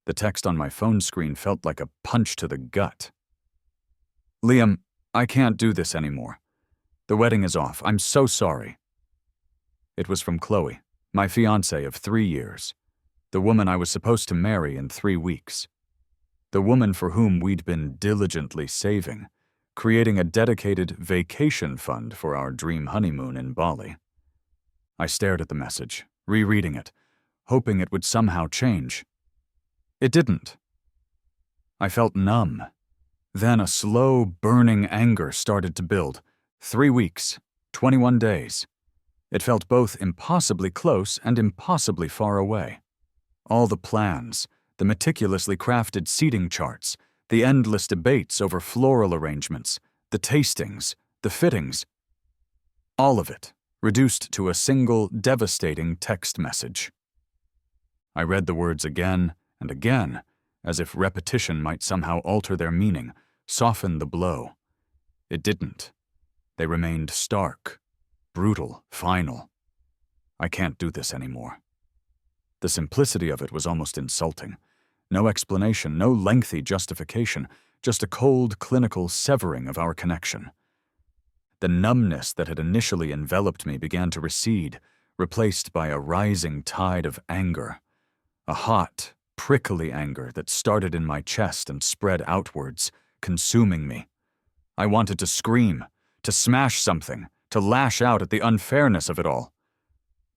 The text on my phone screen felt like a punch to the gut. Liam, I can't do this anymore. The wedding is off. I'm so sorry. It was from Chloe, my fiancée of 3 years, the woman I was supposed to marry in 3 weeks, the woman for whom we'd been diligently saving, creating a dedicated vacation fund for our dream honeymoon in Bali. I stared at the message, rereading it, hoping it would somehow change. It didn't. I felt numb. Then a slow, burning anger started to build. 3 weeks, 21 days. It felt both impossibly close and impossibly far away. All the plans, the meticulously crafted seating charts, the endless debates over floral arrangements, the tastings, the fittings, all of it reduced to a single devastating text message. I read the words again and again, as if repetition might somehow alter their meaning, soften the blow. It didn't. They remained stark, brutal, final. I can't do this anymore. The simplicity of it was almost insulting. No explanation, no lengthy justification, just a cold, clinical severing of our connection. The numbness that had initially enveloped me began to recede, replaced by a rising tide of anger. A hot, prickly anger that started in my chest and spread outwards, consuming me. I wanted to scream, to smash something, to lash out at the unfairness of it all.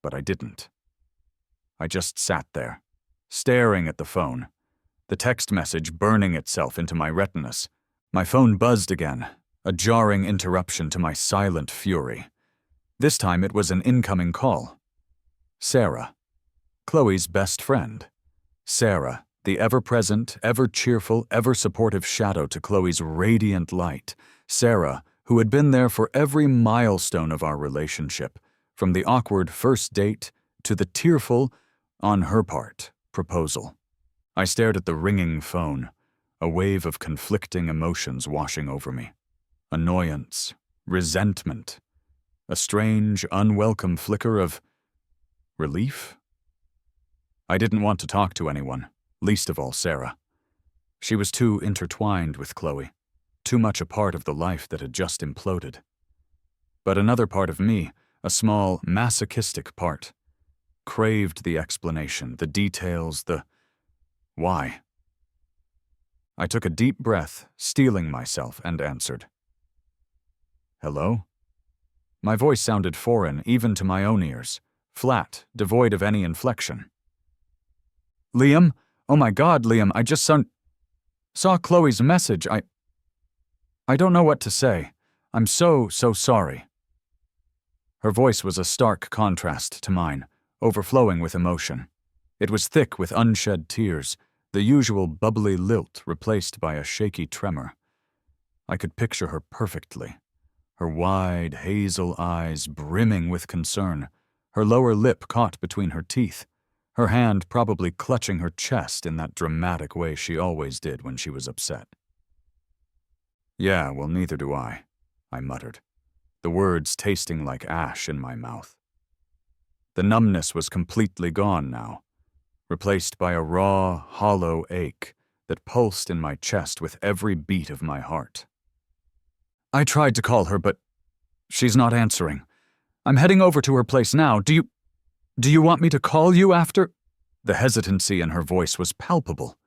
But I didn't. I just sat there, staring at the phone, the text message burning itself into my retinas. My phone buzzed again, a jarring interruption to my silent fury. This time it was an incoming call. Sarah, Chloe's best friend. Sarah, the ever-present, ever-cheerful, ever-supportive shadow to Chloe's radiant light. Sarah, who had been there for every milestone of our relationship, from the awkward first date to the tearful, on her part, proposal. I stared at the ringing phone, a wave of conflicting emotions washing over me. Annoyance, resentment, a strange, unwelcome flicker of relief? I didn't want to talk to anyone, least of all Sarah. She was too intertwined with Chloe, too much a part of the life that had just imploded. But another part of me, a small, masochistic part, craved the explanation, the details, the why. I took a deep breath, steeling myself, and answered. Hello? My voice sounded foreign even to my own ears, flat, devoid of any inflection. Liam? Oh my God, Liam, I just saw Chloe's message. I don't know what to say. I'm so sorry. Her voice was a stark contrast to mine, overflowing with emotion. It was thick with unshed tears, the usual bubbly lilt replaced by a shaky tremor. I could picture her perfectly, her wide, hazel eyes brimming with concern, her lower lip caught between her teeth, her hand probably clutching her chest in that dramatic way she always did when she was upset. Yeah, well, neither do I muttered, the words tasting like ash in my mouth. The numbness was completely gone now, replaced by a raw, hollow ache that pulsed in my chest with every beat of my heart. I tried to call her, but she's not answering. I'm heading over to her place now. Do you want me to call you after? The hesitancy in her voice was palpable.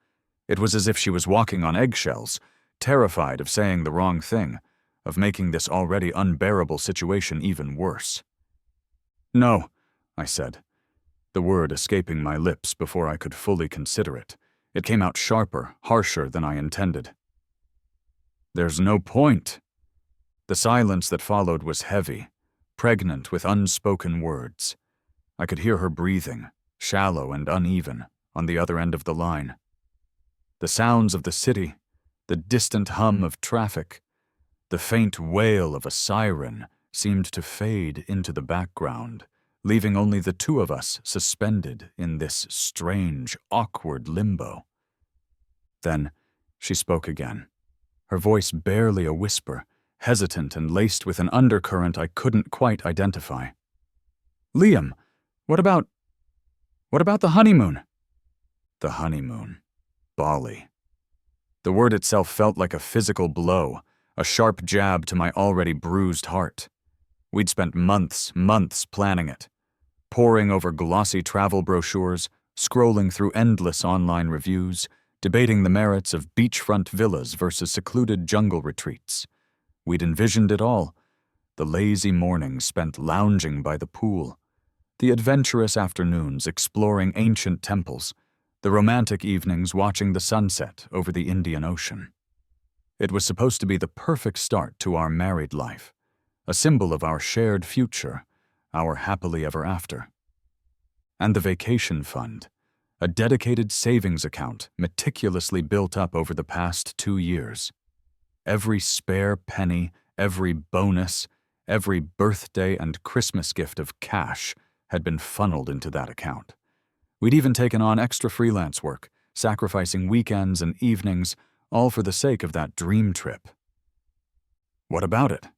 It was as if she was walking on eggshells, terrified of saying the wrong thing, of making this already unbearable situation even worse. No, I said, the word escaping my lips before I could fully consider it. It came out sharper, harsher than I intended. There's no point. The silence that followed was heavy, pregnant with unspoken words. I could hear her breathing, shallow and uneven, on the other end of the line. The sounds of the city, the distant hum of traffic, the faint wail of a siren seemed to fade into the background, leaving only the two of us suspended in this strange, awkward limbo. Then she spoke again, her voice barely a whisper, hesitant and laced with an undercurrent I couldn't quite identify. Liam, what about the honeymoon? The honeymoon. Bali. The word itself felt like a physical blow, a sharp jab to my already bruised heart. We'd spent months planning it, poring over glossy travel brochures, scrolling through endless online reviews, debating the merits of beachfront villas versus secluded jungle retreats. We'd envisioned it all: the lazy mornings spent lounging by the pool, the adventurous afternoons exploring ancient temples, the romantic evenings watching the sunset over the Indian Ocean. It was supposed to be the perfect start to our married life, a symbol of our shared future, our happily ever after. And the vacation fund, a dedicated savings account meticulously built up over the past 2 years. Every spare penny, every bonus, every birthday and Christmas gift of cash had been funneled into that account. We'd even taken on extra freelance work, sacrificing weekends and evenings, all for the sake of that dream trip. "What about it?"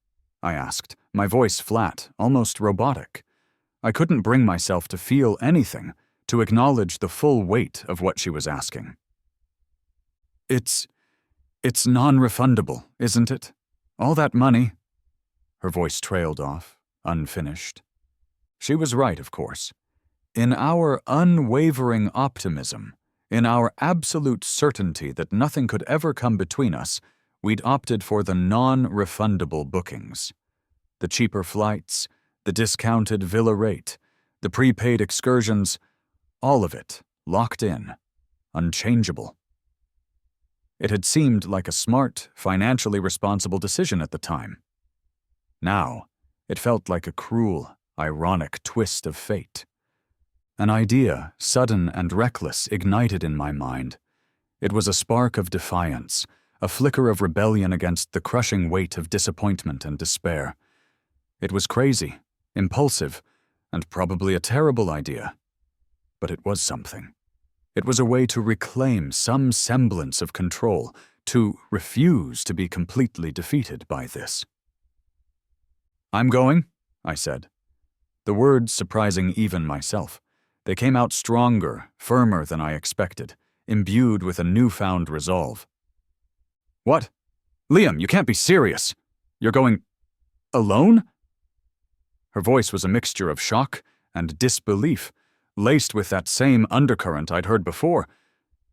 I asked, my voice flat, almost robotic. I couldn't bring myself to feel anything, to acknowledge the full weight of what she was asking. It's non-refundable, isn't it? All that money." Her voice trailed off, unfinished. She was right, of course. In our unwavering optimism, in our absolute certainty that nothing could ever come between us, we'd opted for the non-refundable bookings. The cheaper flights, the discounted villa rate, the prepaid excursions, all of it locked in, unchangeable. It had seemed like a smart, financially responsible decision at the time. Now, it felt like a cruel, ironic twist of fate. An idea, sudden and reckless, ignited in my mind. It was a spark of defiance, a flicker of rebellion against the crushing weight of disappointment and despair. It was crazy, impulsive, and probably a terrible idea. But it was something. It was a way to reclaim some semblance of control, to refuse to be completely defeated by this. "I'm going," I said. The words surprising even myself. They came out stronger, firmer than I expected, imbued with a newfound resolve. "What? Liam, you can't be serious. You're going alone?" Her voice was a mixture of shock and disbelief, laced with that same undercurrent I'd heard before.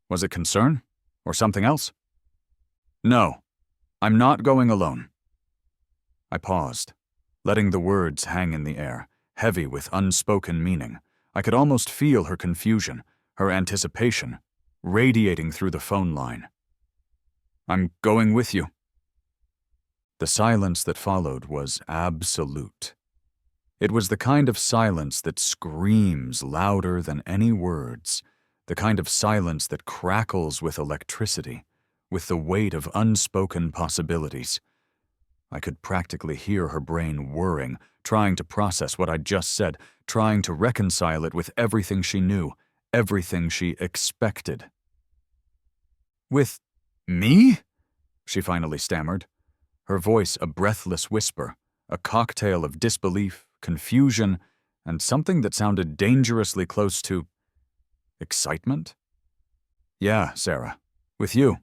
Was it concern? Or something else? "No, I'm not going alone." I paused, letting the words hang in the air, heavy with unspoken meaning. I could almost feel her confusion, her anticipation, radiating through the phone line. "I'm going with you." The silence that followed was absolute. It was the kind of silence that screams louder than any words, the kind of silence that crackles with electricity, with the weight of unspoken possibilities. I could practically hear her brain whirring, trying to process what I'd just said, trying to reconcile it with everything she knew, everything she expected. "With me?" she finally stammered, her voice a breathless whisper, a cocktail of disbelief, confusion, and something that sounded dangerously close to excitement. "Yeah, Sarah, with you.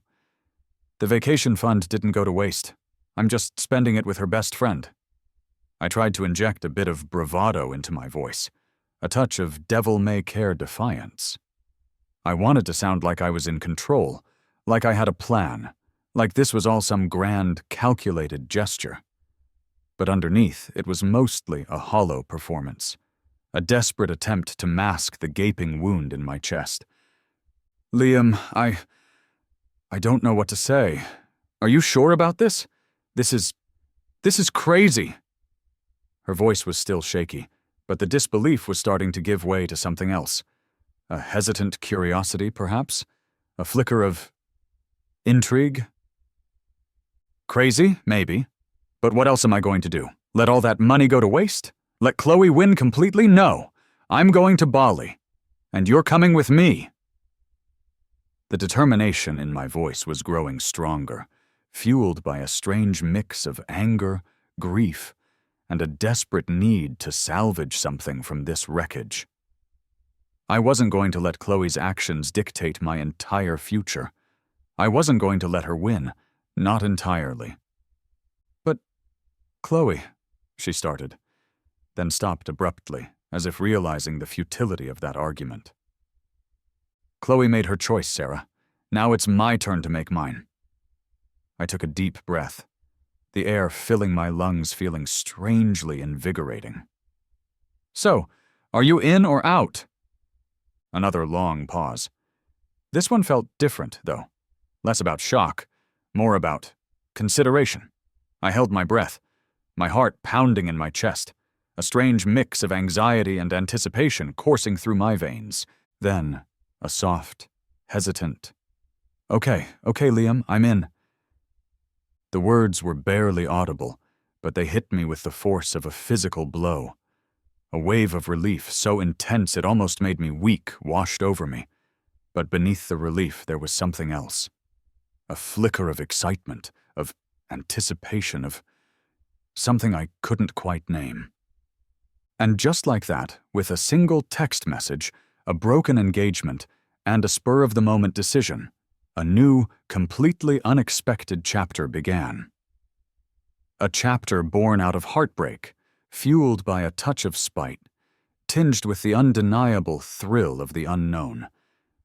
The vacation fund didn't go to waste. I'm just spending it with her best friend." I tried to inject a bit of bravado into my voice, a touch of devil-may-care defiance. I wanted to sound like I was in control, like I had a plan, like this was all some grand, calculated gesture. But underneath, it was mostly a hollow performance, a desperate attempt to mask the gaping wound in my chest. "Liam, I don't know what to say. Are you sure about this? This is crazy." Her voice was still shaky, but the disbelief was starting to give way to something else. A hesitant curiosity, perhaps? A flicker of intrigue? "Crazy, maybe. But what else am I going to do? Let all that money go to waste? Let Chloe win completely? No. I'm going to Bali. And you're coming with me." The determination in my voice was growing stronger, fueled by a strange mix of anger, grief, and a desperate need to salvage something from this wreckage. I wasn't going to let Chloe's actions dictate my entire future. I wasn't going to let her win, not entirely. But, Chloe, she started, then stopped abruptly, as if realizing the futility of that argument. Chloe made her choice, Sarah. Now it's my turn to make mine. I took a deep breath, the air filling my lungs feeling strangely invigorating. So, are you in or out? Another long pause. This one felt different, though. Less about shock, more about consideration. I held my breath, my heart pounding in my chest, a strange mix of anxiety and anticipation coursing through my veins. Then, a soft, hesitant, Okay, Liam, I'm in. The words were barely audible, but they hit me with the force of a physical blow. A wave of relief so intense it almost made me weak washed over me. But beneath the relief there was something else. A flicker of excitement, of anticipation, of something I couldn't quite name. And just like that, with a single text message, a broken engagement, and a spur-of-the-moment decision, a new, completely unexpected chapter began. A chapter born out of heartbreak, fueled by a touch of spite, tinged with the undeniable thrill of the unknown,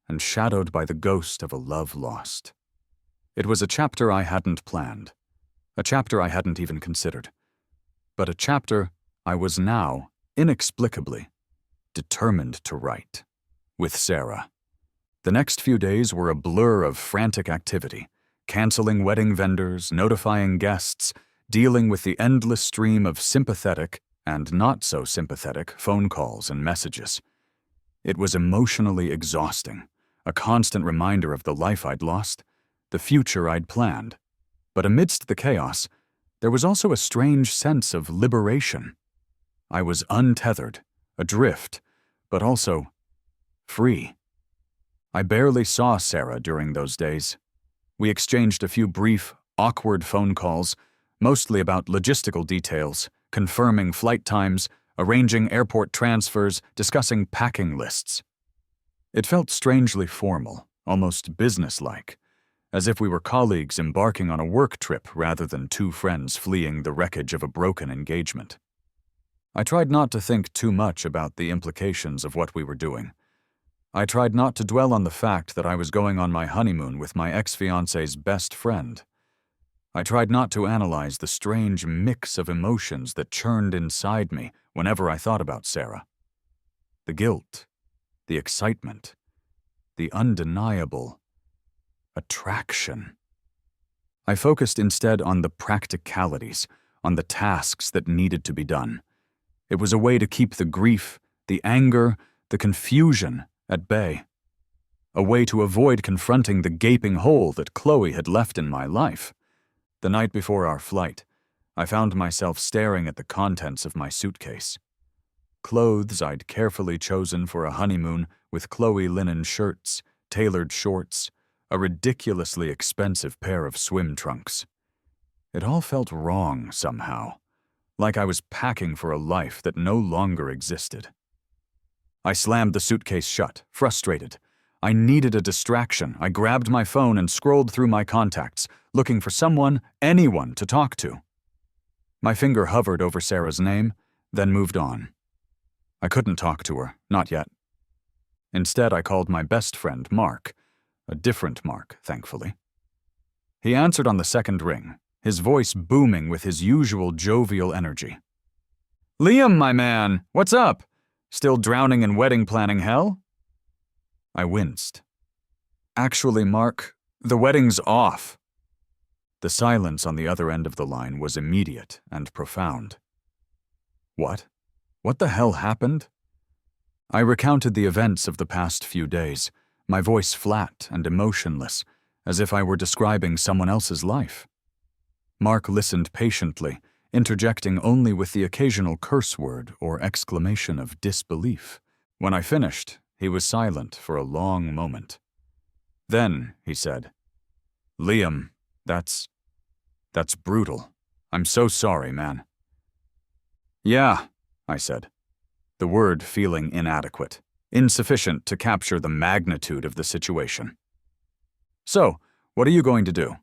and shadowed by the ghost of a love lost. It was a chapter I hadn't planned, a chapter I hadn't even considered, but a chapter I was now, inexplicably, determined to write, with Sarah. The next few days were a blur of frantic activity, canceling wedding vendors, notifying guests, dealing with the endless stream of sympathetic and not-so-sympathetic phone calls and messages. It was emotionally exhausting, a constant reminder of the life I'd lost, the future I'd planned. But amidst the chaos, there was also a strange sense of liberation. I was untethered, adrift, but also free. I barely saw Sarah during those days. We exchanged a few brief, awkward phone calls, mostly about logistical details, confirming flight times, arranging airport transfers, discussing packing lists. It felt strangely formal, almost businesslike, as if we were colleagues embarking on a work trip rather than two friends fleeing the wreckage of a broken engagement. I tried not to think too much about the implications of what we were doing. I tried not to dwell on the fact that I was going on my honeymoon with my ex-fiance's best friend. I tried not to analyze the strange mix of emotions that churned inside me whenever I thought about Sarah. The guilt, the excitement, the undeniable attraction. I focused instead on the practicalities, on the tasks that needed to be done. It was a way to keep the grief, the anger, the confusion at bay. A way to avoid confronting the gaping hole that Chloe had left in my life. The night before our flight, I found myself staring at the contents of my suitcase. Clothes I'd carefully chosen for a honeymoon with Chloe linen shirts, tailored shorts, a ridiculously expensive pair of swim trunks. It all felt wrong somehow, like I was packing for a life that no longer existed. I slammed the suitcase shut, frustrated. I needed a distraction. I grabbed my phone and scrolled through my contacts, looking for someone, anyone, to talk to. My finger hovered over Sarah's name, then moved on. I couldn't talk to her, not yet. Instead, I called my best friend, Mark. A different Mark, thankfully. He answered on the second ring, his voice booming with his usual jovial energy. "Liam, my man, what's up? Still drowning in wedding planning hell?" I winced. "Actually, Mark, the wedding's off." The silence on the other end of the line was immediate and profound. What? What the hell happened? I recounted the events of the past few days, my voice flat and emotionless, as if I were describing someone else's life. Mark listened patiently, interjecting only with the occasional curse word or exclamation of disbelief. When I finished, he was silent for a long moment. Then, he said, "Liam, that's brutal. I'm so sorry, man." "Yeah," I said, the word feeling inadequate. insufficient to capture the magnitude of the situation. "So, what are you going to do?"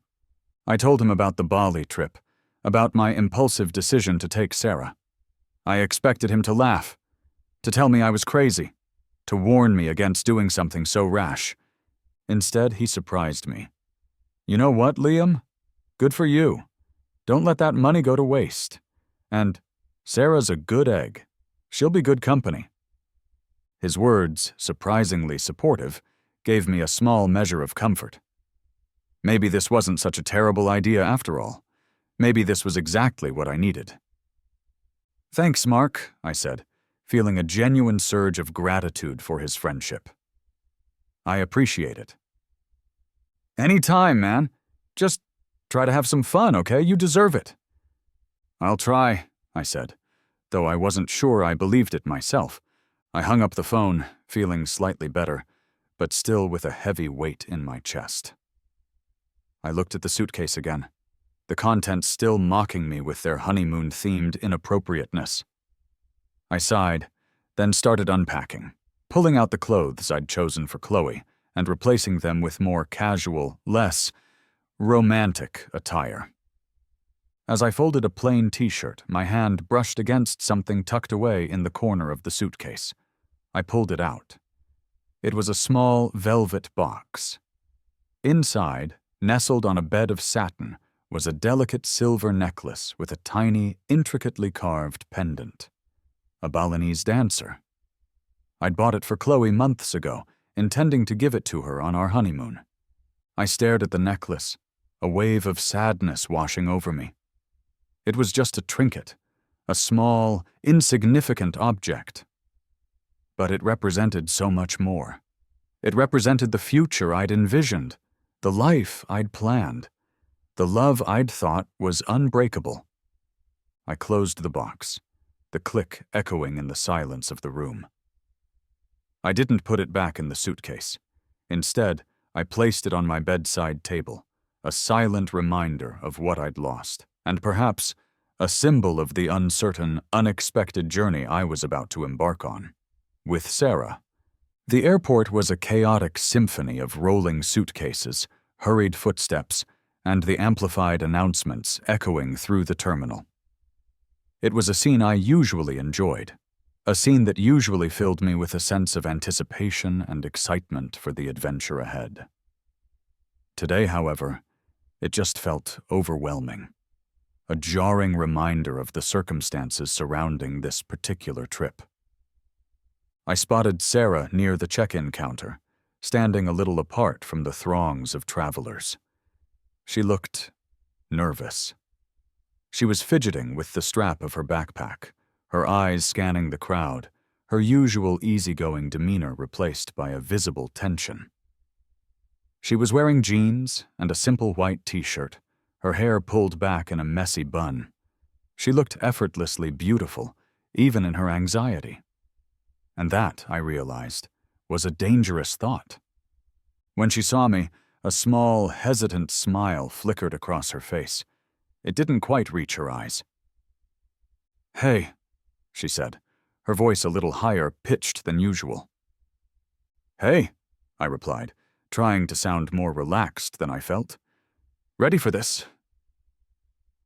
I told him about the Bali trip, about my impulsive decision to take Sarah. I expected him to laugh, to tell me I was crazy, to warn me against doing something so rash. Instead, he surprised me. "You know what, Liam? Good for you. Don't let that money go to waste. And Sarah's a good egg. She'll be good company." His words, surprisingly supportive, gave me a small measure of comfort. Maybe this wasn't such a terrible idea after all. Maybe this was exactly what I needed. "Thanks, Mark," I said, feeling a genuine surge of gratitude for his friendship. "I appreciate it." "Any time, man. Just try to have some fun, okay? You deserve it." "I'll try," I said, though I wasn't sure I believed it myself. I hung up the phone, feeling slightly better, but still with a heavy weight in my chest. I looked at the suitcase again, the contents still mocking me with their honeymoon-themed inappropriateness. I sighed, then started unpacking, pulling out the clothes I'd chosen for Chloe and replacing them with more casual, less romantic attire. As I folded a plain t-shirt, my hand brushed against something tucked away in the corner of the suitcase. I pulled it out. It was a small velvet box. Inside, nestled on a bed of satin, was a delicate silver necklace with a tiny, intricately carved pendant. A Balinese dancer. I'd bought it for Chloe months ago, intending to give it to her on our honeymoon. I stared at the necklace, a wave of sadness washing over me. It was just a trinket, a small, insignificant object. But it represented so much more. It represented the future I'd envisioned, the life I'd planned, the love I'd thought was unbreakable. I closed the box, the click echoing in the silence of the room. I didn't put it back in the suitcase. Instead, I placed it on my bedside table, a silent reminder of what I'd lost, and perhaps a symbol of the uncertain, unexpected journey I was about to embark on. With Sarah. The airport was a chaotic symphony of rolling suitcases, hurried footsteps, and the amplified announcements echoing through the terminal. It was a scene I usually enjoyed, a scene that usually filled me with a sense of anticipation and excitement for the adventure ahead. Today, however, it just felt overwhelming, a jarring reminder of the circumstances surrounding this particular trip. I spotted Sarah near the check-in counter, standing a little apart from the throngs of travelers. She looked nervous. She was fidgeting with the strap of her backpack, her eyes scanning the crowd, her usual easygoing demeanor replaced by a visible tension. She was wearing jeans and a simple white t-shirt, her hair pulled back in a messy bun. She looked effortlessly beautiful, even in her anxiety. And that, I realized, was a dangerous thought. When she saw me, a small, hesitant smile flickered across her face. It didn't quite reach her eyes. "Hey," she said, her voice a little higher pitched than usual. "Hey," I replied, trying to sound more relaxed than I felt. "Ready for this?"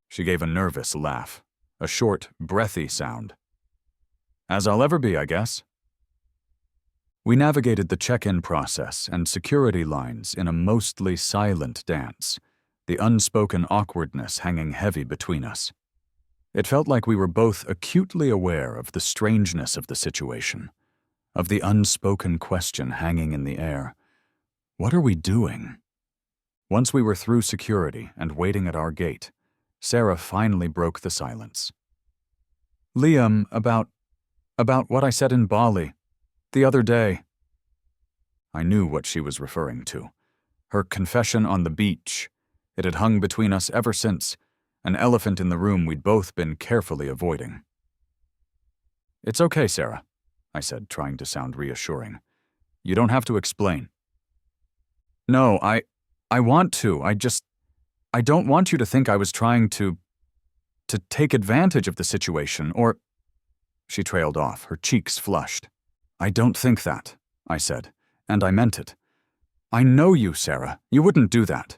She gave a nervous laugh, a short, breathy sound. "As I'll ever be, I guess." We navigated the check-in process and security lines in a mostly silent dance, the unspoken awkwardness hanging heavy between us. It felt like we were both acutely aware of the strangeness of the situation, of the unspoken question hanging in the air. What are we doing? Once we were through security and waiting at our gate, Sarah finally broke the silence. "Liam, about what I said in Bali, the other day." I knew what she was referring to. Her confession on the beach. It had hung between us ever since, an elephant in the room we'd both been carefully avoiding. "It's okay, Sarah," I said, trying to sound reassuring. "You don't have to explain." "No, I want to. I don't want you to think I was trying to take advantage of the situation, or—" She trailed off, her cheeks flushed. "I don't think that," I said, and I meant it. "I know you, Sarah. You wouldn't do that."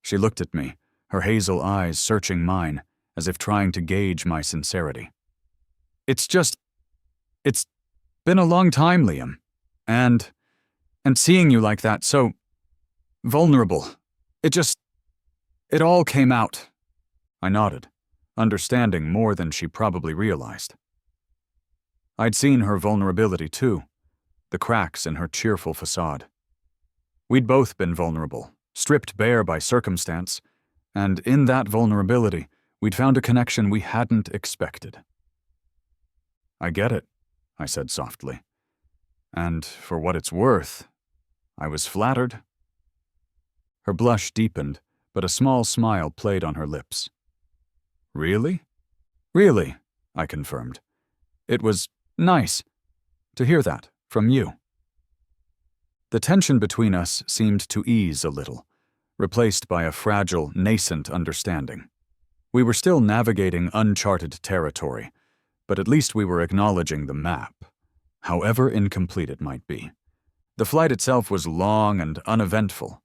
She looked at me, her hazel eyes searching mine, as if trying to gauge my sincerity. It's been a long time, Liam. And seeing you like that, so vulnerable. It all came out." I nodded, understanding more than she probably realized. I'd seen her vulnerability too, the cracks in her cheerful facade. We'd both been vulnerable, stripped bare by circumstance, and in that vulnerability, we'd found a connection we hadn't expected. "I get it," I said softly. "And for what it's worth, I was flattered." Her blush deepened, but a small smile played on her lips. "Really?" "Really," I confirmed. "It was nice to hear that from you." The tension between us seemed to ease a little, replaced by a fragile, nascent understanding. We were still navigating uncharted territory, but at least we were acknowledging the map, however incomplete it might be. The flight itself was long and uneventful.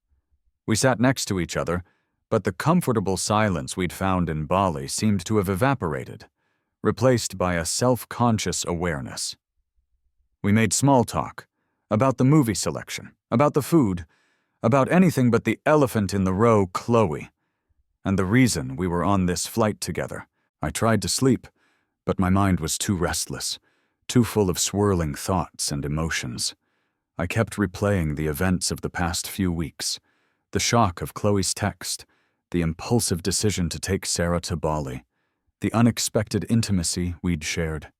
We sat next to each other, but the comfortable silence we'd found in Bali seemed to have evaporated, replaced by a self-conscious awareness. We made small talk, about the movie selection, about the food, about anything but the elephant in the row, Chloe, and the reason we were on this flight together. I tried to sleep, but my mind was too restless, too full of swirling thoughts and emotions. I kept replaying the events of the past few weeks, the shock of Chloe's text, the impulsive decision to take Sarah to Bali, the unexpected intimacy we'd shared.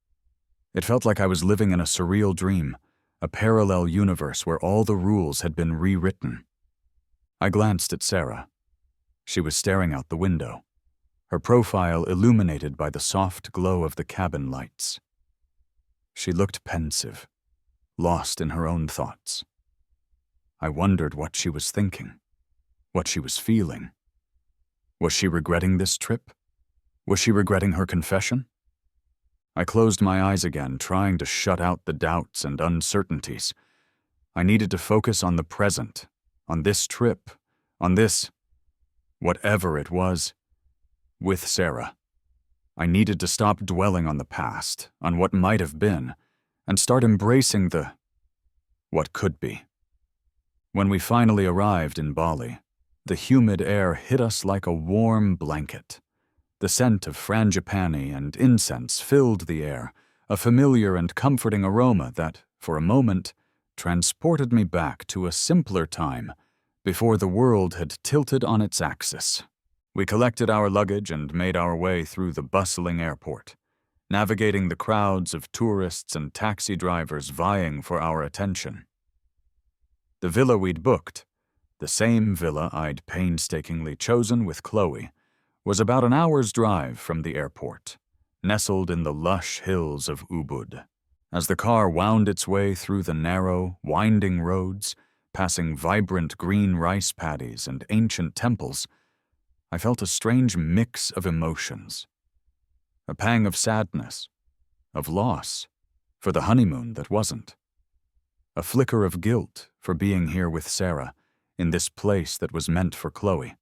It felt like I was living in a surreal dream, a parallel universe where all the rules had been rewritten. I glanced at Sarah. She was staring out the window, her profile illuminated by the soft glow of the cabin lights. She looked pensive, lost in her own thoughts. I wondered what she was thinking, what she was feeling. Was she regretting this trip? Was she regretting her confession? I closed my eyes again, trying to shut out the doubts and uncertainties. I needed to focus on the present, on this trip, on this, whatever it was, with Sarah. I needed to stop dwelling on the past, on what might have been, and start embracing what could be. When we finally arrived in Bali, the humid air hit us like a warm blanket. The scent of frangipani and incense filled the air, a familiar and comforting aroma that, for a moment, transported me back to a simpler time, before the world had tilted on its axis. We collected our luggage and made our way through the bustling airport, navigating the crowds of tourists and taxi drivers vying for our attention. The villa we'd booked, the same villa I'd painstakingly chosen with Chloe, was about an hour's drive from the airport, nestled in the lush hills of Ubud. As the car wound its way through the narrow, winding roads, passing vibrant green rice paddies and ancient temples, I felt a strange mix of emotions. A pang of sadness, of loss, for the honeymoon that wasn't. A flicker of guilt for being here with Sarah, in this place that was meant for Chloe.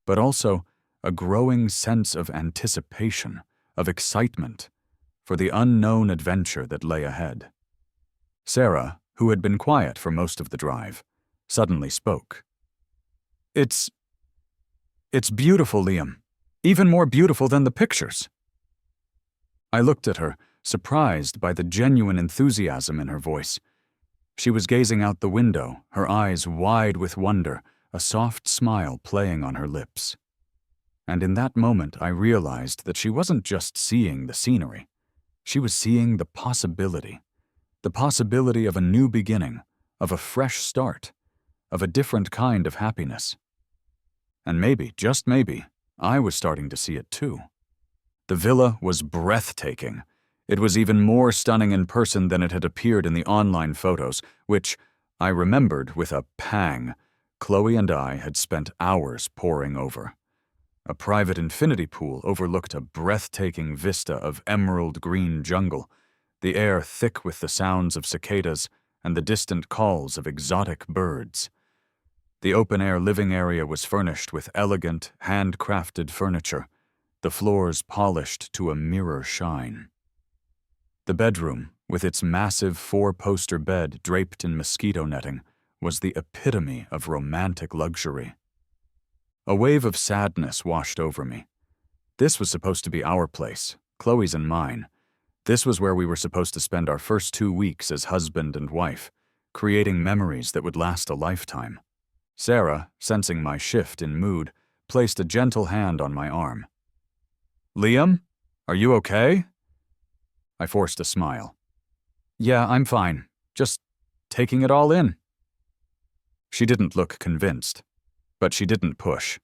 But also a growing sense of anticipation, of excitement, for the unknown adventure that lay ahead. Sarah, who had been quiet for most of the drive, suddenly spoke. It's beautiful, Liam. Even more beautiful than the pictures." I looked at her, surprised by the genuine enthusiasm in her voice. She was gazing out the window, her eyes wide with wonder, a soft smile playing on her lips. And in that moment I realized that she wasn't just seeing the scenery. She was seeing the possibility of a new beginning, of a fresh start, of a different kind of happiness. And maybe, just maybe, I was starting to see it too. The villa was breathtaking. It was even more stunning in person than it had appeared in the online photos, which I remembered with a pang. Chloe and I had spent hours poring over. A private infinity pool overlooked a breathtaking vista of emerald green jungle, the air thick with the sounds of cicadas and the distant calls of exotic birds. The open-air living area was furnished with elegant, handcrafted furniture, the floors polished to a mirror shine. The bedroom, with its massive four-poster bed draped in mosquito netting, was the epitome of romantic luxury. A wave of sadness washed over me. This was supposed to be our place, Chloe's and mine. This was where we were supposed to spend our first 2 weeks as husband and wife, creating memories that would last a lifetime. Sarah, sensing my shift in mood, placed a gentle hand on my arm. "Liam, are you okay?" I forced a smile. "Yeah, I'm fine. Just taking it all in." She didn't look convinced, but she didn't push.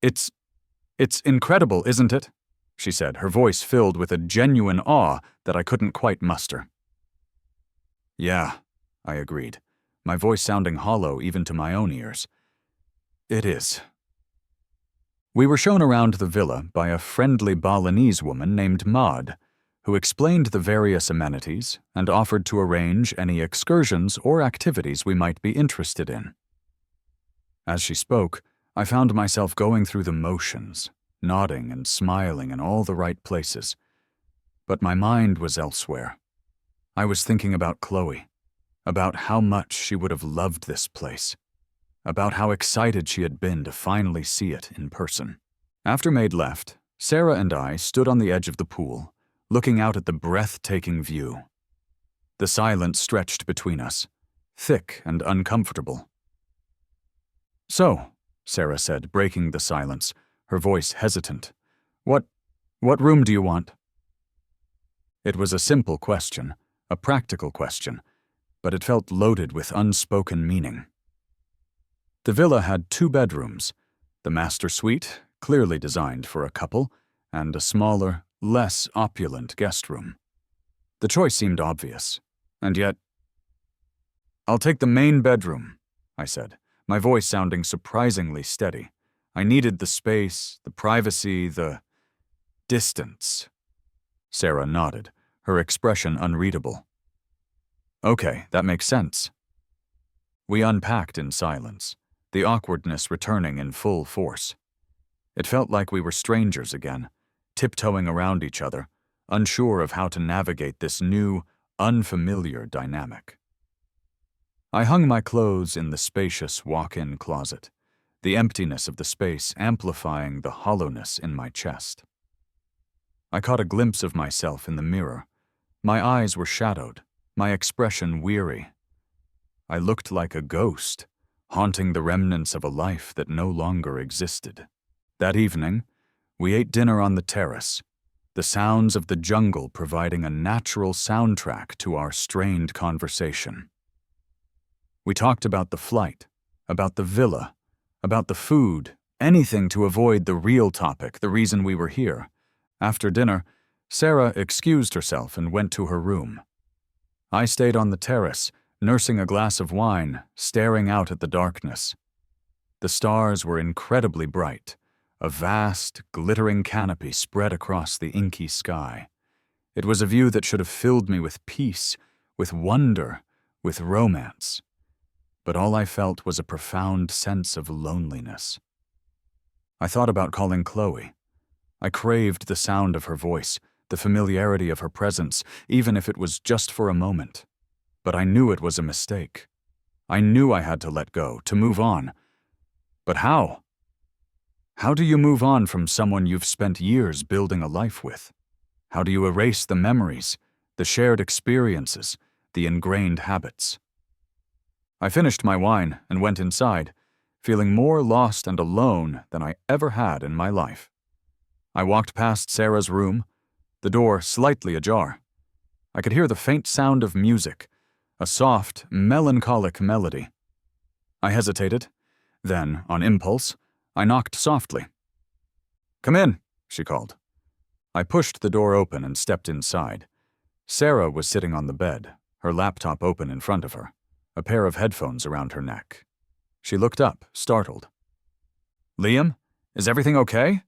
It's incredible, isn't it?" she said, her voice filled with a genuine awe that I couldn't quite muster. "Yeah," I agreed, my voice sounding hollow even to my own ears. "It is." We were shown around the villa by a friendly Balinese woman named Maud, who explained the various amenities and offered to arrange any excursions or activities we might be interested in. As she spoke, I found myself going through the motions, nodding and smiling in all the right places. But my mind was elsewhere. I was thinking about Chloe, about how much she would have loved this place, about how excited she had been to finally see it in person. After Maid left, Sarah and I stood on the edge of the pool, looking out at the breathtaking view. The silence stretched between us, thick and uncomfortable. "So," Sarah said, breaking the silence, her voice hesitant, What room do you want?" It was a simple question, a practical question, but it felt loaded with unspoken meaning. The villa had 2 bedrooms, the master suite, clearly designed for a couple, and a smaller, less opulent guest room. The choice seemed obvious, and yet... "I'll take the main bedroom," I said, my voice sounding surprisingly steady. I needed the space, the privacy, the distance. Sarah nodded, her expression unreadable. "Okay, that makes sense." We unpacked in silence, the awkwardness returning in full force. It felt like we were strangers again, tiptoeing around each other, unsure of how to navigate this new, unfamiliar dynamic. I hung my clothes in the spacious walk-in closet, the emptiness of the space amplifying the hollowness in my chest. I caught a glimpse of myself in the mirror. My eyes were shadowed, my expression weary. I looked like a ghost, haunting the remnants of a life that no longer existed. That evening, we ate dinner on the terrace, the sounds of the jungle providing a natural soundtrack to our strained conversation. We talked about the flight, about the villa, about the food, anything to avoid the real topic, the reason we were here. After dinner, Sarah excused herself and went to her room. I stayed on the terrace, nursing a glass of wine, staring out at the darkness. The stars were incredibly bright, a vast, glittering canopy spread across the inky sky. It was a view that should have filled me with peace, with wonder, with romance. But all I felt was a profound sense of loneliness. I thought about calling Chloe. I craved the sound of her voice, the familiarity of her presence, even if it was just for a moment. But I knew it was a mistake. I knew I had to let go, to move on. But how? How do you move on from someone you've spent years building a life with? How do you erase the memories, the shared experiences, the ingrained habits? I finished my wine and went inside, feeling more lost and alone than I ever had in my life. I walked past Sarah's room, the door slightly ajar. I could hear the faint sound of music, a soft, melancholic melody. I hesitated. Then, on impulse, I knocked softly. "Come in," she called. I pushed the door open and stepped inside. Sarah was sitting on the bed, her laptop open in front of her, a pair of headphones around her neck. She looked up, startled. "Liam, is everything okay?"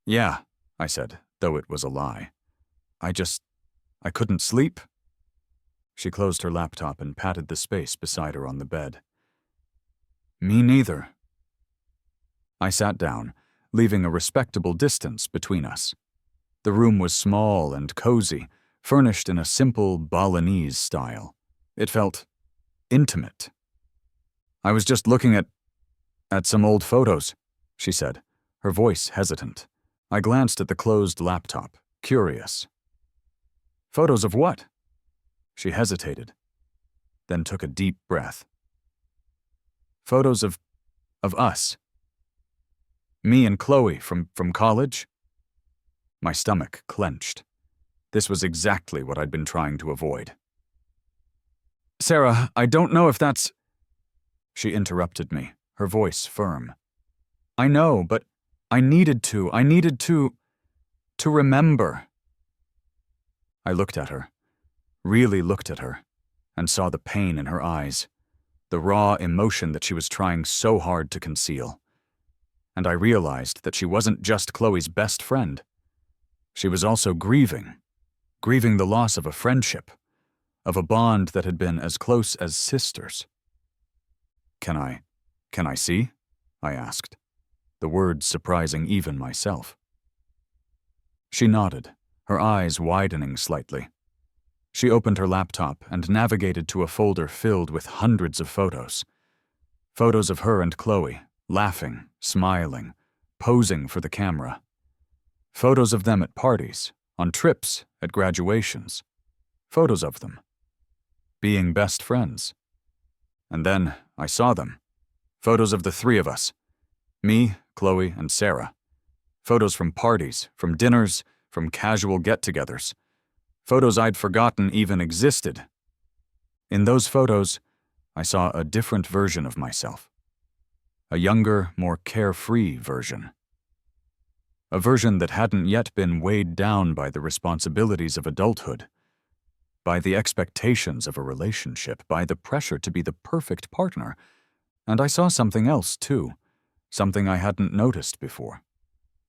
"Yeah," I said, though it was a lie. I just I couldn't sleep. She closed her laptop and patted the space beside her on the bed. Me neither. I sat down, leaving a respectable distance between us. The room was small and cozy, furnished in a simple Balinese style. It felt intimate. I was just looking at some old photos, she said, her voice hesitant. I glanced at the closed laptop, curious. Photos of what? She hesitated, then took a deep breath. Photos of us. Me and Chloe from college? My stomach clenched. This was exactly what I'd been trying to avoid. Sarah, I don't know if that's... She interrupted me, her voice firm. I know, but I needed to remember. I looked at her, really looked at her, and saw the pain in her eyes, the raw emotion that she was trying so hard to conceal. And I realized that she wasn't just Chloe's best friend. She was also grieving the loss of a friendship, of a bond that had been as close as sisters. Can I see? I asked, the words surprising even myself. She nodded, her eyes widening slightly. She opened her laptop and navigated to a folder filled with hundreds of photos. Photos of her and Chloe, laughing, smiling, posing for the camera. Photos of them at parties, on trips, at graduations. Photos of them being best friends. And then I saw them. Photos of the three of us. Me, Chloe, and Sarah. Photos from parties, from dinners, from casual get-togethers. Photos I'd forgotten even existed. In those photos, I saw a different version of myself. A younger, more carefree version. A version that hadn't yet been weighed down by the responsibilities of adulthood, by the expectations of a relationship, by the pressure to be the perfect partner. And I saw something else, too, something I hadn't noticed before.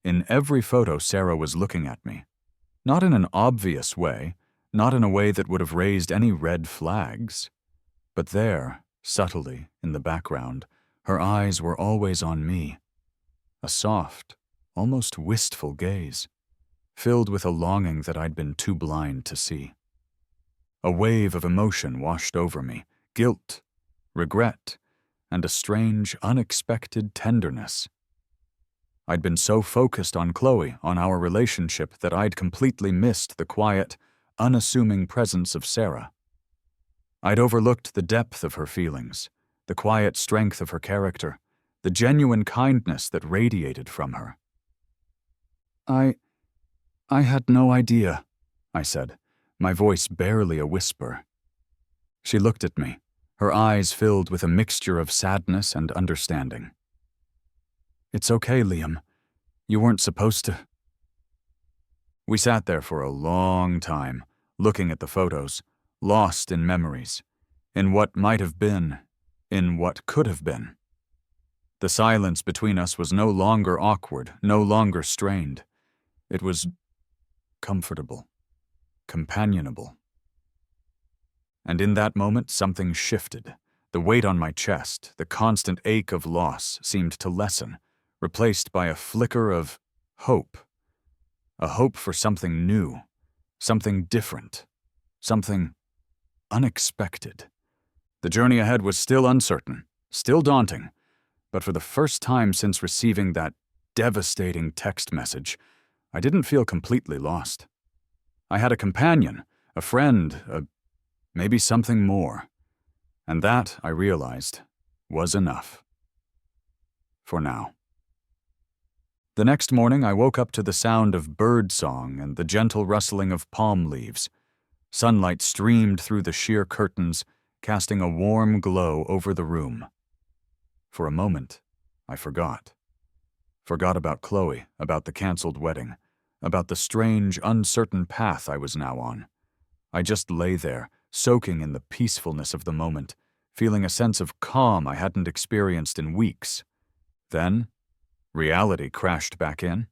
In every photo, Sarah was looking at me. Not in an obvious way, not in a way that would have raised any red flags. But there, subtly, in the background, her eyes were always on me. A soft, almost wistful gaze, filled with a longing that I'd been too blind to see. A wave of emotion washed over me, guilt, regret, and a strange, unexpected tenderness. I'd been so focused on Chloe, on our relationship, that I'd completely missed the quiet, unassuming presence of Sarah. I'd overlooked the depth of her feelings, the quiet strength of her character, the genuine kindness that radiated from her. I had no idea, I said, my voice barely a whisper. She looked at me, her eyes filled with a mixture of sadness and understanding. It's okay, Liam. You weren't supposed to. We sat there for a long time, looking at the photos, lost in memories, in what might have been, in what could have been. The silence between us was no longer awkward, no longer strained. It was comfortable, companionable. And in that moment, something shifted. The weight on my chest, the constant ache of loss, seemed to lessen, replaced by a flicker of hope. A hope for something new, something different, something unexpected. The journey ahead was still uncertain, still daunting, but for the first time since receiving that devastating text message, I didn't feel completely lost. I had a companion, a friend, maybe something more. And that, I realized, was enough. For now. The next morning, I woke up to the sound of bird song and the gentle rustling of palm leaves. Sunlight streamed through the sheer curtains, casting a warm glow over the room. For a moment, I forgot. Forgot about Chloe, about the canceled wedding, about the strange, uncertain path I was now on. I just lay there, soaking in the peacefulness of the moment, feeling a sense of calm I hadn't experienced in weeks. Then, reality crashed back in.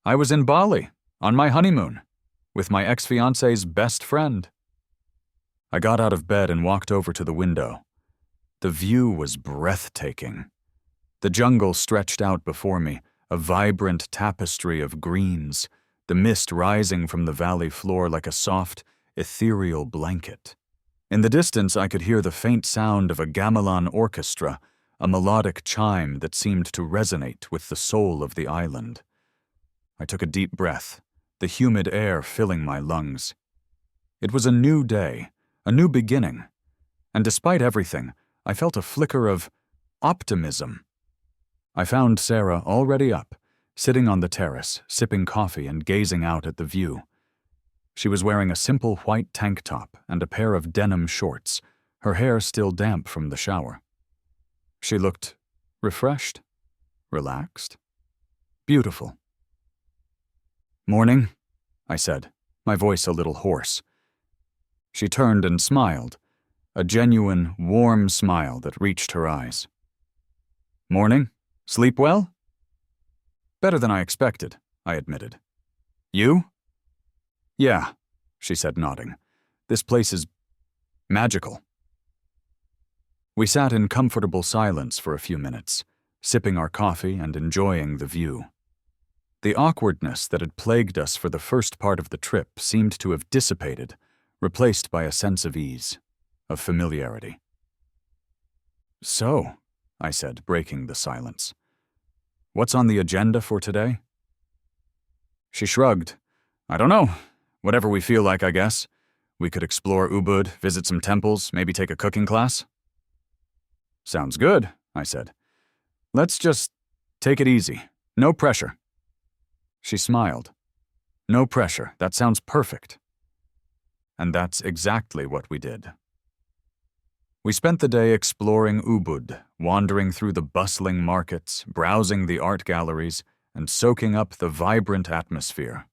I was in Bali, on my honeymoon. with my ex-fiancée's best friend. I got out of bed and walked over to the window. The view was breathtaking. The jungle stretched out before me, a vibrant tapestry of greens, the mist rising from the valley floor like a soft, ethereal blanket. In the distance, I could hear the faint sound of a gamelan orchestra, a melodic chime that seemed to resonate with the soul of the island. I took a deep breath, the humid air filling my lungs. It was a new day, a new beginning, and despite everything, I felt a flicker of optimism. I found Sarah already up, sitting on the terrace, sipping coffee and gazing out at the view. She was wearing a simple white tank top and a pair of denim shorts, her hair still damp from the shower. She looked refreshed, relaxed, beautiful. "Morning," I said, my voice a little hoarse. She turned and smiled, a genuine, warm smile that reached her eyes. "Morning. Sleep well?" "Better than I expected," I admitted. "You?" "Yeah," she said, nodding. "This place is magical." We sat in comfortable silence for a few minutes, sipping our coffee and enjoying the view. The awkwardness that had plagued us for the first part of the trip seemed to have dissipated, replaced by a sense of ease, of familiarity. "So," I said, breaking the silence, "what's on the agenda for today?" She shrugged. "I don't know. Whatever we feel like, I guess. We could explore Ubud, visit some temples, maybe take a cooking class." "Sounds good," I said. "Let's just take it easy. No pressure." She smiled. "No pressure. That sounds perfect." And that's exactly what we did. We spent the day exploring Ubud, wandering through the bustling markets, browsing the art galleries, and soaking up the vibrant atmosphere.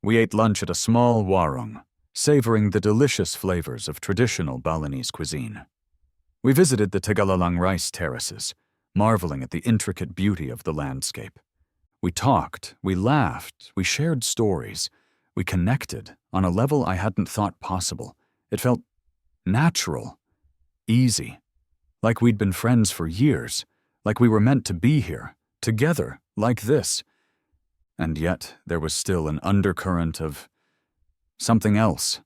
We ate lunch at a small warung, savoring the delicious flavors of traditional Balinese cuisine. We visited the Tegalalang rice terraces, marveling at the intricate beauty of the landscape. We talked, we laughed, we shared stories, we connected on a level I hadn't thought possible. It felt natural, easy, like we'd been friends for years, like we were meant to be here, together, like this. And yet there was still an undercurrent of something else,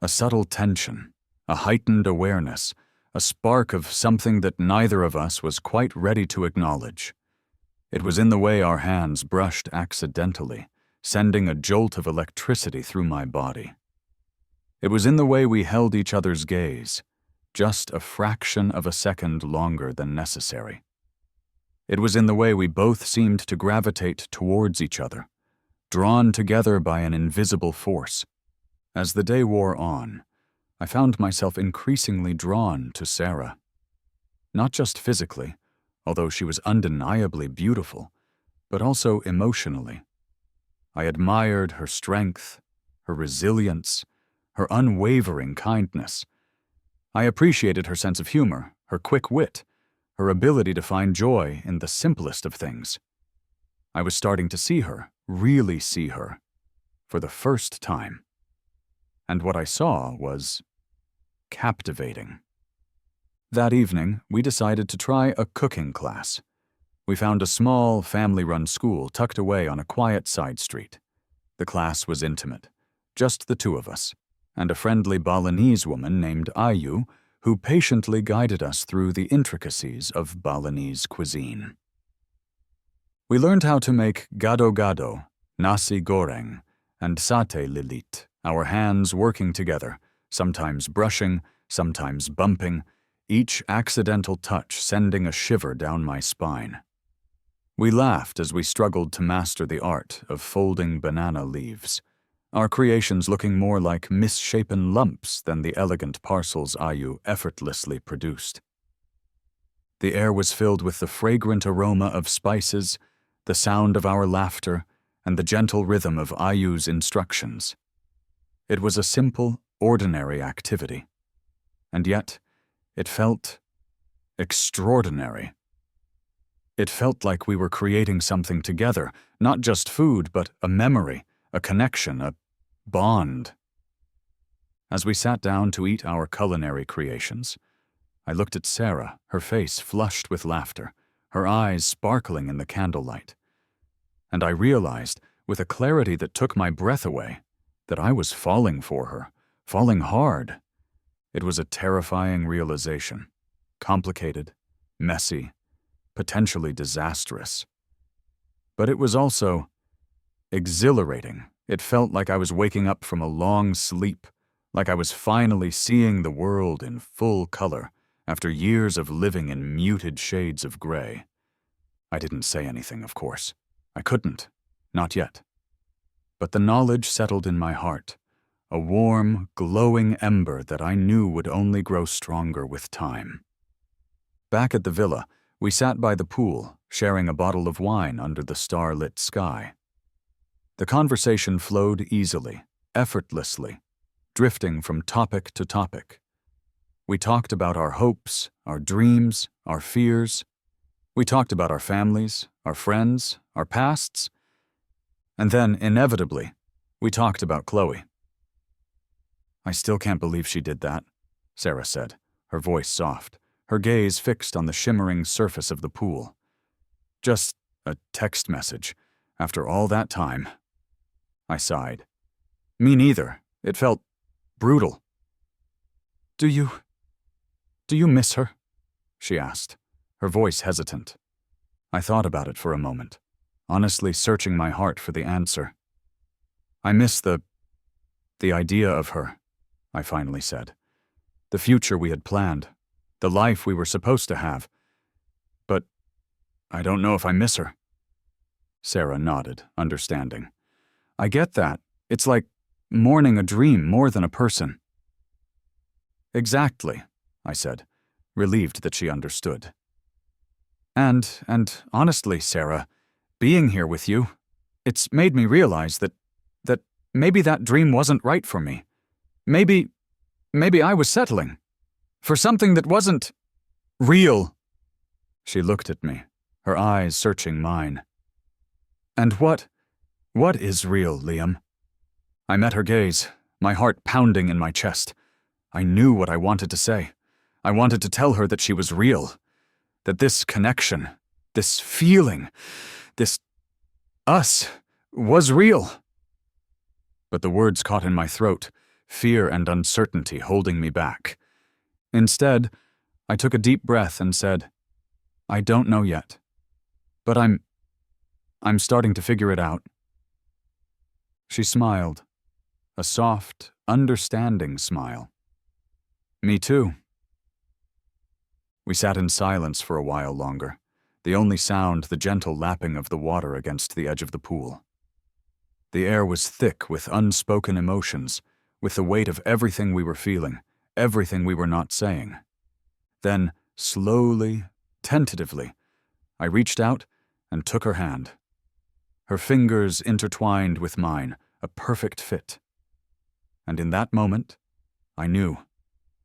a subtle tension, a heightened awareness, a spark of something that neither of us was quite ready to acknowledge. It was in the way our hands brushed accidentally, sending a jolt of electricity through my body. It was in the way we held each other's gaze, just a fraction of a second longer than necessary. It was in the way we both seemed to gravitate towards each other, drawn together by an invisible force. As the day wore on, I found myself increasingly drawn to Sarah. Not just physically, although she was undeniably beautiful, but also emotionally. I admired her strength, her resilience, her unwavering kindness. I appreciated her sense of humor, her quick wit, her ability to find joy in the simplest of things. I was starting to see her, really see her, for the first time. And what I saw was captivating. That evening, we decided to try a cooking class. We found a small, family-run school tucked away on a quiet side street. The class was intimate, just the two of us, and a friendly Balinese woman named Ayu, who patiently guided us through the intricacies of Balinese cuisine. We learned how to make gado-gado, nasi goreng, and satay lilit, our hands working together, sometimes brushing, sometimes bumping, each accidental touch sending a shiver down my spine. We laughed as we struggled to master the art of folding banana leaves, our creations looking more like misshapen lumps than the elegant parcels Ayu effortlessly produced. The air was filled with the fragrant aroma of spices, the sound of our laughter, and the gentle rhythm of Ayu's instructions. It was a simple, ordinary activity, and yet it felt extraordinary. It felt like we were creating something together, not just food, but a memory, a connection, a bond. As we sat down to eat our culinary creations, I looked at Sarah, her face flushed with laughter, her eyes sparkling in the candlelight. And I realized, with a clarity that took my breath away, that I was falling for her, falling hard. It was a terrifying realization, complicated, messy, potentially disastrous. But it was also exhilarating. It felt like I was waking up from a long sleep, like I was finally seeing the world in full color after years of living in muted shades of gray. I didn't say anything, of course. I couldn't. Not yet. But the knowledge settled in my heart, a warm, glowing ember that I knew would only grow stronger with time. Back at the villa, we sat by the pool, sharing a bottle of wine under the star-lit sky. The conversation flowed easily, effortlessly, drifting from topic to topic. We talked about our hopes, our dreams, our fears. We talked about our families, our friends, our pasts. And then, inevitably, we talked about Chloe. "I still can't believe she did that," Sarah said, her voice soft, her gaze fixed on the shimmering surface of the pool. "Just a text message, after all that time." I sighed. "Me neither. It felt brutal." Do you miss her?" she asked, her voice hesitant. I thought about it for a moment, honestly searching my heart for the answer. "I miss the idea of her," I finally said. "The future we had planned, the life we were supposed to have. But I don't know if I miss her." Sarah nodded, understanding. "I get that. It's like mourning a dream more than a person." "Exactly," I said, relieved that she understood. And honestly, Sarah, being here with you, it's made me realize that maybe that dream wasn't right for me. Maybe I was settling for something that wasn't real." She looked at me, her eyes searching mine. "And what is real, Liam?" I met her gaze, my heart pounding in my chest. I knew what I wanted to say. I wanted to tell her that she was real, that this connection, this feeling, this us was real. But the words caught in my throat, fear and uncertainty holding me back. Instead, I took a deep breath and said, "I don't know yet, but I'm starting to figure it out." She smiled, a soft, understanding smile. "Me too." We sat in silence for a while longer, the only sound the gentle lapping of the water against the edge of the pool. The air was thick with unspoken emotions, with the weight of everything we were feeling, everything we were not saying. Then, slowly, tentatively, I reached out and took her hand. Her fingers intertwined with mine, a perfect fit. And in that moment, I knew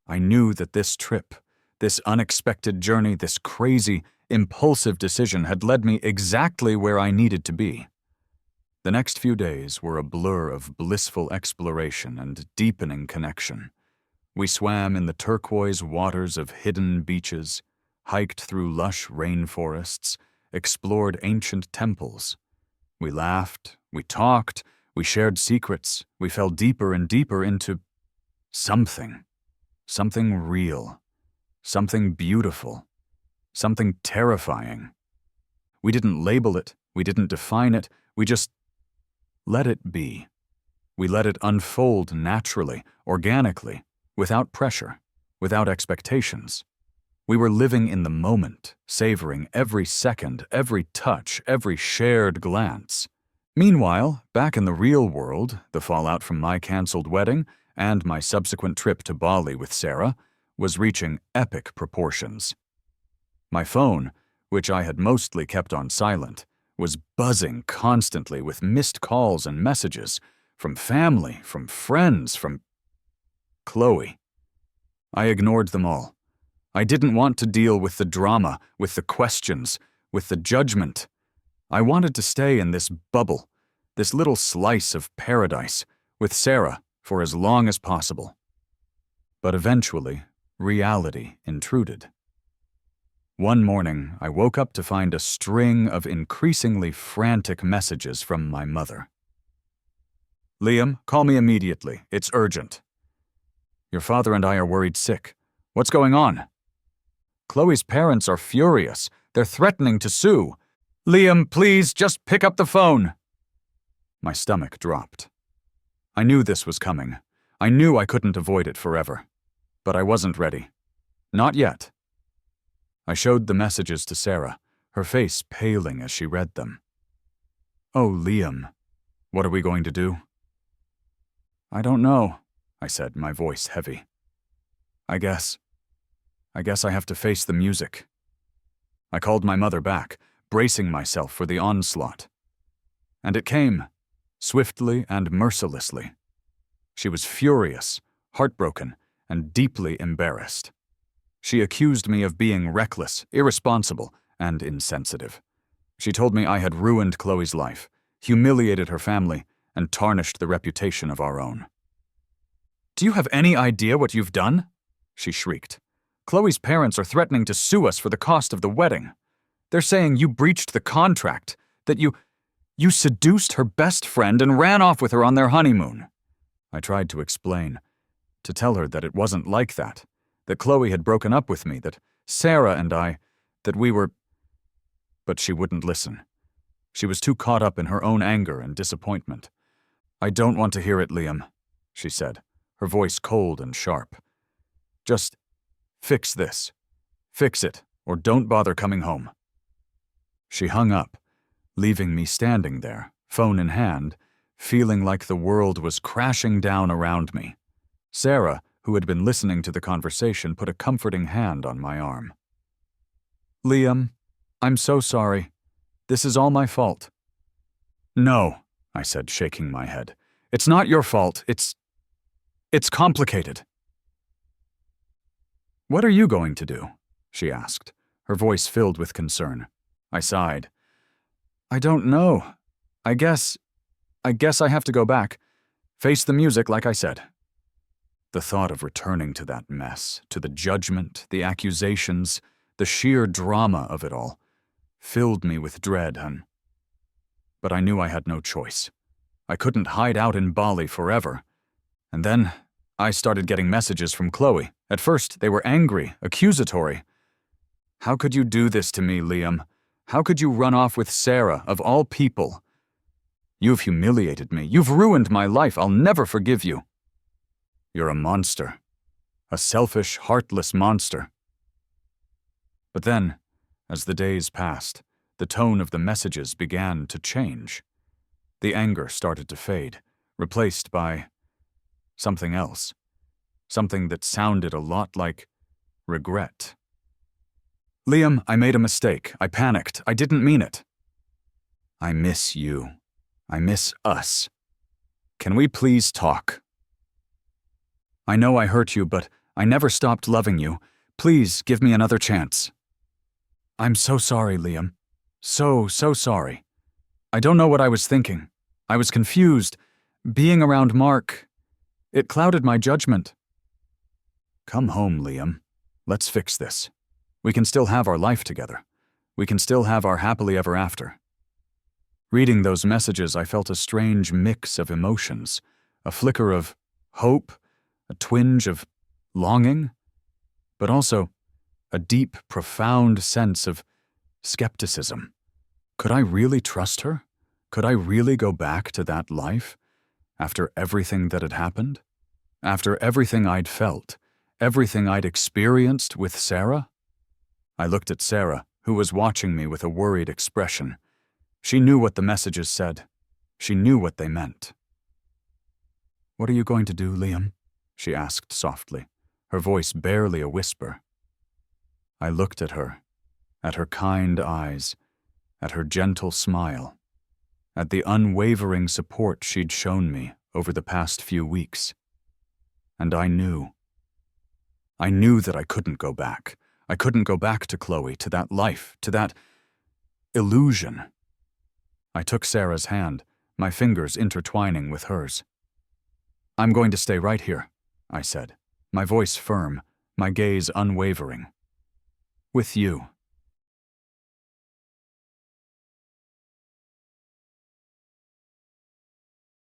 that this trip, this unexpected journey, this crazy, impulsive decision had led me exactly where I needed to be. The next few days were a blur of blissful exploration and deepening connection. We swam in the turquoise waters of hidden beaches, hiked through lush rainforests, explored ancient temples. We laughed, we talked, we shared secrets, we fell deeper and deeper into something real, something beautiful, something terrifying. We didn't label it, we didn't define it, we just let it be. We let it unfold naturally, organically, without pressure, without expectations. We were living in the moment, savoring every second, every touch, every shared glance. Meanwhile, back in the real world, the fallout from my canceled wedding and my subsequent trip to Bali with Sarah was reaching epic proportions. My phone, which I had mostly kept on silent, was buzzing constantly with missed calls and messages from family, from friends, from Chloe. I ignored them all. I didn't want to deal with the drama, with the questions, with the judgment. I wanted to stay in this bubble, this little slice of paradise, with Sarah for as long as possible. But eventually, reality intruded. One morning, I woke up to find a string of increasingly frantic messages from my mother. "Liam, call me immediately. It's urgent. Your father and I are worried sick. What's going on? Chloe's parents are furious. They're threatening to sue. Liam, please, just pick up the phone." My stomach dropped. I knew this was coming. I knew I couldn't avoid it forever. But I wasn't ready. Not yet. I showed the messages to Sarah, her face paling as she read them. "Oh, Liam, what are we going to do?" "I don't know," I said, my voice heavy. I guess I have to face the music." I called my mother back, bracing myself for the onslaught. And it came, swiftly and mercilessly. She was furious, heartbroken, and deeply embarrassed. She accused me of being reckless, irresponsible, and insensitive. She told me I had ruined Chloe's life, humiliated her family, and tarnished the reputation of our own. "Do you have any idea what you've done?" she shrieked. "Chloe's parents are threatening to sue us for the cost of the wedding. They're saying you breached the contract, that you seduced her best friend and ran off with her on their honeymoon." I tried to explain, to tell her that it wasn't like that Chloe had broken up with me, that Sarah and I, that we were... But she wouldn't listen. She was too caught up in her own anger and disappointment. "I don't want to hear it, Liam," she said, her voice cold and sharp. "Just fix this. Fix it, or don't bother coming home." She hung up, leaving me standing there, phone in hand, feeling like the world was crashing down around me. Sarah, who had been listening to the conversation, put a comforting hand on my arm. "Liam, I'm so sorry. This is all my fault." "No," I said, shaking my head. "It's not your fault. It's complicated." "What are you going to do?" she asked, her voice filled with concern. I sighed. "I don't know. I guess I have to go back. Face the music, like I said." The thought of returning to that mess, to the judgment, the accusations, the sheer drama of it all, filled me with dread, but I knew I had no choice. I couldn't hide out in Bali forever. And then I started getting messages from Chloe. At first, they were angry, accusatory. "How could you do this to me, Liam? How could you run off with Sarah, of all people? You've humiliated me. You've ruined my life. I'll never forgive you. You're a monster. A selfish, heartless monster." But then, as the days passed, the tone of the messages began to change. The anger started to fade, replaced by something else. Something that sounded a lot like regret. "Liam, I made a mistake. I panicked. I didn't mean it. I miss you. I miss us. Can we please talk? I know I hurt you, but I never stopped loving you. Please give me another chance." "I'm so sorry, Liam. So sorry. I don't know what I was thinking. I was confused. Being around Mark, it clouded my judgment." "Come home, Liam. Let's fix this. We can still have our life together. We can still have our happily ever after." Reading those messages, I felt a strange mix of emotions, a flicker of hope, a twinge of longing, but also a deep, profound sense of skepticism. Could I really trust her? Could I really go back to that life? After everything that had happened? After everything I'd felt? Everything I'd experienced with Sarah? I looked at Sarah, who was watching me with a worried expression. She knew what the messages said. She knew what they meant. "What are you going to do, Liam?" she asked softly, her voice barely a whisper. I looked at her kind eyes, at her gentle smile, at the unwavering support she'd shown me over the past few weeks. And I knew that I couldn't go back. I couldn't go back to Chloe, to that life, to that illusion. I took Sarah's hand, my fingers intertwining with hers. I'm going to stay right here, I said, my voice firm, my gaze unwavering. With you.